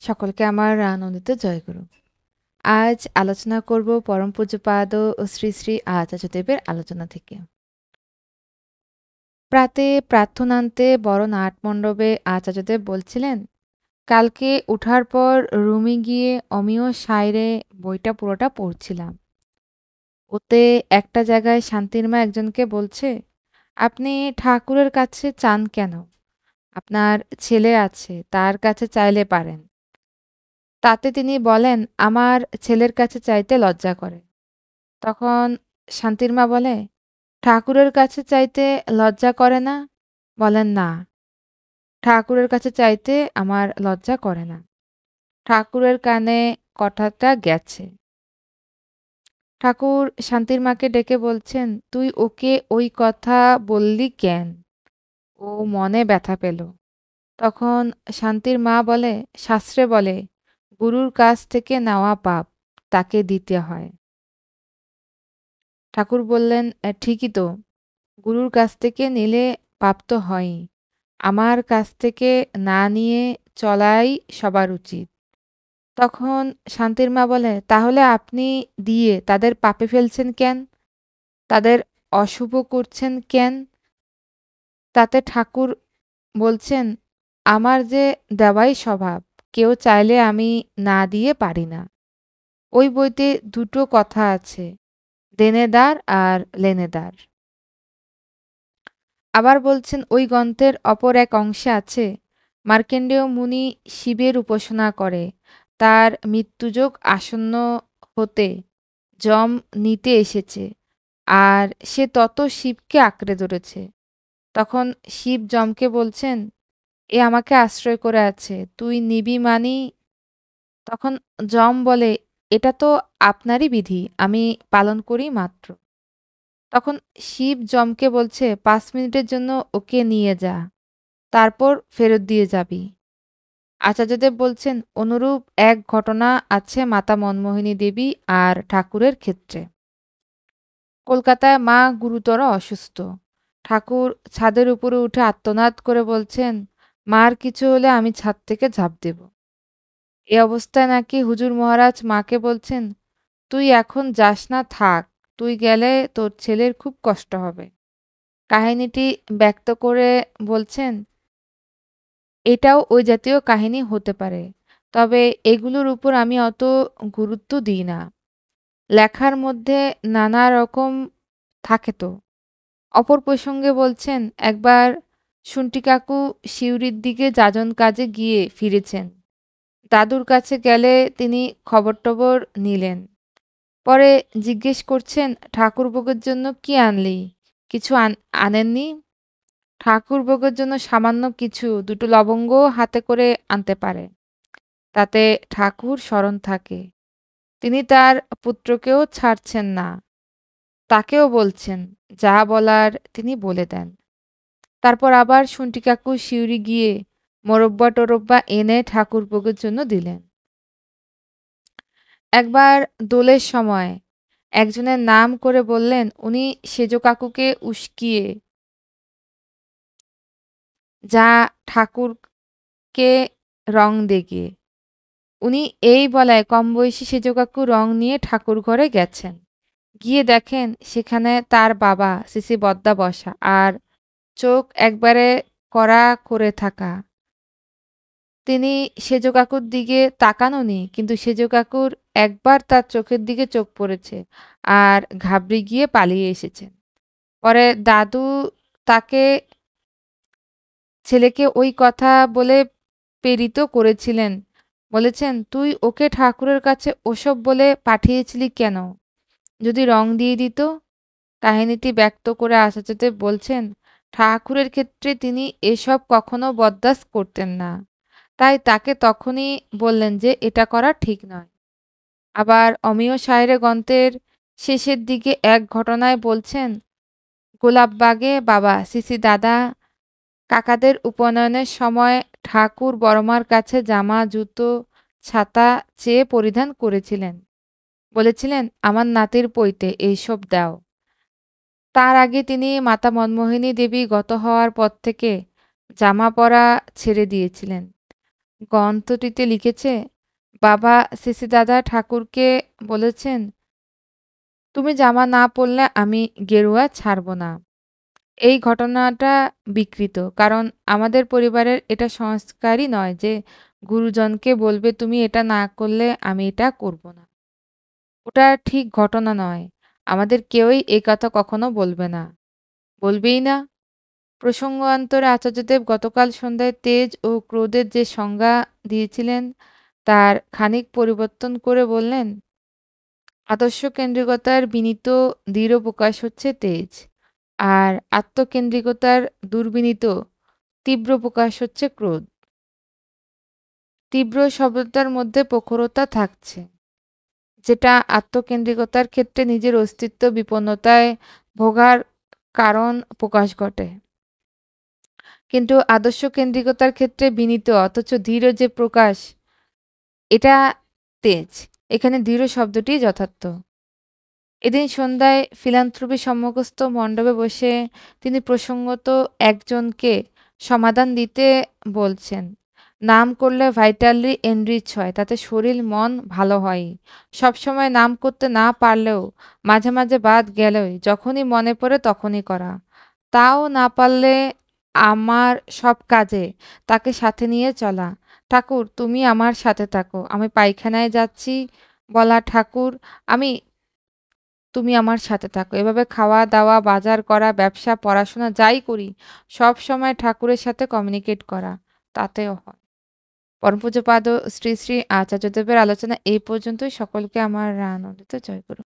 সকলকে আমার আনন্দিত জয়গুরু। আজ আলোচনা করব পরম পূজ্যপাদ ও শ্রী শ্রী আচার্যদেবের আলোচনা থেকে। প্রাতে প্রার্থনান্তে বড় নাটমণ্ডপে আচার্যদেব বলছিলেন, কালকে উঠার পর রুমে গিয়ে অমিয় সাইরে বইটা পুরোটা পড়ছিলাম। ওতে একটা জায়গায় শান্তির মা একজনকে বলছে, আপনি ঠাকুরের কাছে চান কেন? আপনার ছেলে আছে, তার কাছে চাইলে পারেন। তাতে তিনি বলেন, আমার ছেলের কাছে চাইতে লজ্জা করে। তখন শান্তির মা বলে, ঠাকুরের কাছে চাইতে লজ্জা করে না? বলেন, না, ঠাকুরের কাছে চাইতে আমার লজ্জা করে না। ঠাকুরের কানে কথাটা গেছে। ঠাকুর শান্তির মাকে ডেকে বলছেন, তুই ওকে ওই কথা বললি কেন? ও মনে ব্যথা পেল। তখন শান্তির মা বলে, শাস্ত্রে বলে, গুরুর কাছ থেকে নেওয়া পাপ তাকে দিতে হয়। ঠাকুর বললেন, ঠিকই তো, গুরুর কাছ থেকে নিলে পাপ তো হয়ই। আমার কাছ থেকে না নিয়ে চলাই সবার উচিত। তখন শান্তির মা বলে, তাহলে আপনি দিয়ে তাদের পাপে ফেলছেন কেন? তাদের অশুভ করছেন কেন? তাতে ঠাকুর বলছেন, আমার যে দেওয়াই স্বভাব, কেউ চাইলে আমি না দিয়ে পারি না। ওই বইতে দুটো কথা আছে, দেনেদার আর লেনেদার। আবার বলছেন, ওই গ্রন্থের অপর এক অংশে আছে, মার্কেন্ডেয় মুনি শিবের উপাসনা করে, তার মৃত্যুযোগ আসন্ন হতে যম নিতে এসেছে, আর সে তত শিবকে আঁকড়ে ধরেছে। তখন শিব যমকে বলছেন, এ আমাকে আশ্রয় করে আছে, তুই নিবি মানি? তখন যম বলে, এটা তো আপনারই বিধি, আমি পালন করি মাত্র। তখন শিব যমকে বলছে, 5 মিনিটের জন্য ওকে নিয়ে যা, তারপর ফেরত দিয়ে যাবি। আচার্যদেব বলছেন, অনুরূপ এক ঘটনা আছে মাতা মনমোহিনী দেবী আর ঠাকুরের ক্ষেত্রে। কলকাতায় মা গুরুতর অসুস্থ। ঠাকুর ছাদের উপরে উঠে আর্তনাদ করে বলছেন, মার কিছু হলে আমি ছাদ থেকে ঝাঁপ দেব। এ অবস্থায় নাকি হুজুর মহারাজ মাকে বলছেন, তুই এখন যাস না, থাক, তুই গেলে তোর ছেলের খুব কষ্ট হবে। কাহিনীটি ব্যক্ত করে বলছেন, এটাও ওই জাতীয় কাহিনী হতে পারে, তবে এগুলোর উপর আমি অত গুরুত্ব দিই না। লেখার মধ্যে নানা রকম থাকে তো। অপর প্রসঙ্গে বলছেন, একবার শুন্টি কাকু সিউড়ির দিকে যাজন কাজে গিয়ে ফিরেছেন। দাদুর কাছে গেলে তিনি খবর টবর নিলেন। পরে জিজ্ঞেস করছেন, ঠাকুরভোগের জন্য কি আনলি? কিছু আনেননি? ঠাকুরভোগের জন্য সামান্য কিছু, দুটো লবঙ্গও হাতে করে আনতে পারে, তাতে ঠাকুর স্মরণ থাকে। তিনি তার পুত্রকেও ছাড়ছেন না, তাকেও বলছেন, যা বলার তিনি বলে দেন। তারপর আবার শুন্টি কাকু সিউড়ি গিয়ে মোরব্বা টোরব্বা এনে ঠাকুরভোগের জন্য দিলেন। একবার দোলের সময় একজনের নাম করে বললেন, উনি সেজ কাকুকে উস্কিয়ে যা ঠাকুরকে রং দেগিয়ে। উনি এই বলায় কমবয়সী সেজ কাকু রং নিয়ে ঠাকুর ঘরে গেছেন। গিয়ে দেখেন সেখানে তার বাবা সিসি বদ্দা বসা, আর চোখ একবারে কড়া করে থাকা। তিনি সেজ কাকুর দিকে তাকাননি, কিন্তু সেজ কাকুর একবার তার চোখের দিকে চোখ পড়েছে, আর ঘাবড়ে গিয়ে পালিয়ে এসেছেন। পরে দাদু তাকে ছেলেকে ওই কথা বলে প্রেরিত করেছিলেন। বলেছেন, তুই ওকে ঠাকুরের কাছে ওসব বলে পাঠিয়েছিলি কেন? যদি রং দিয়ে দিত। কাহিনীটি ব্যক্ত করে আচার্যদেব বলছেন, ঠাকুরের ক্ষেত্রে তিনি এসব কখনো বরদাস্ত করতেন না। তাই তাকে তখনই বললেন যে এটা করা ঠিক নয়। আবার অমিয় সাহেরে গ্রন্থের শেষের দিকে এক ঘটনায় বলছেন, গোলাপবাগে বাবা সিসি দাদা কাকাদের উপনয়নের সময় ঠাকুর বড়মার কাছে জামা জুতো ছাতা চেয়ে পরিধান করেছিলেন। বলেছিলেন, আমার নাতির পৈতে এইসব দাও। তার আগে তিনি মাতা মনমোহিনী দেবী গত হওয়ার পর থেকে জামা পরা ছেড়ে দিয়েছিলেন। গ্রন্থটিতে লিখেছে, বাবা সিসি দাদা ঠাকুরকে বলেছেন, তুমি জামা না পরলে আমি গেরুয়া ছাড়ব না। এই ঘটনাটা বিকৃত। কারণ আমাদের পরিবারের এটা সংস্কারই নয় যে গুরুজনকে বলবে তুমি এটা না করলে আমি এটা করব না। ওটা ঠিক ঘটনা নয়। আমাদের কেউই এ কথা কখনো বলবে না। বলবেই না। প্রসঙ্গান্তরে আচার্যদেব গতকাল সন্ধ্যায় তেজ ও ক্রোধের যে সংজ্ঞা দিয়েছিলেন তার খানিক পরিবর্তন করে বললেন, আদর্শকেন্দ্রিকতার বিনীত দৃঢ় প্রকাশ হচ্ছে তেজ, আর আত্মকেন্দ্রিকতার দুর্বিনীত তীব্র প্রকাশ হচ্ছে ক্রোধ। তীব্র শব্দটার মধ্যে প্রখরতা থাকছে, যেটা আত্মকেন্দ্রিকতার ক্ষেত্রে নিজের অস্তিত্ব বিপন্নতায় ভোগার কারণ প্রকাশ ঘটে। কিন্তু আদর্শকেন্দ্রিকতার ক্ষেত্রে বিনীত অথচ দৃঢ় যে প্রকাশ, এটা তেজ। এখানে দৃঢ় শব্দটিই যথার্থ। এদিন সন্ধ্যায় ফিলান্থ্রপি সম্মুখস্থ মণ্ডপে বসে তিনি প্রসঙ্গত একজনকে সমাধান দিতে বলছেন। নাম করলে ভাইটালি এনরিচ হয়, তাতে শরীর মন ভালো হয়। সবসময় নাম করতে না পারলেও মাঝে মাঝে বাদ গেলেই যখনই মনে পড়ে তখনই করা। তাও না পারলে আমার সব কাজে তাকে সাথে নিয়ে চলা। ঠাকুর তুমি আমার সাথে থাকো, আমি পায়খানায় যাচ্ছি বলা, ঠাকুর আমি তুমি আমার সাথে থাকো। এভাবে খাওয়া দাওয়া, বাজার করা, ব্যবসা, পড়াশোনা যাই করি সব সময় ঠাকুরের সাথে কমিউনিকেট করা, তাতেও হয়। পরম পূজ্যপাদ শ্রী শ্রী আচার্যদেবের আলোচনা এই পর্যন্তই। সকলকে আমার আনন্দিত জয় গুরু।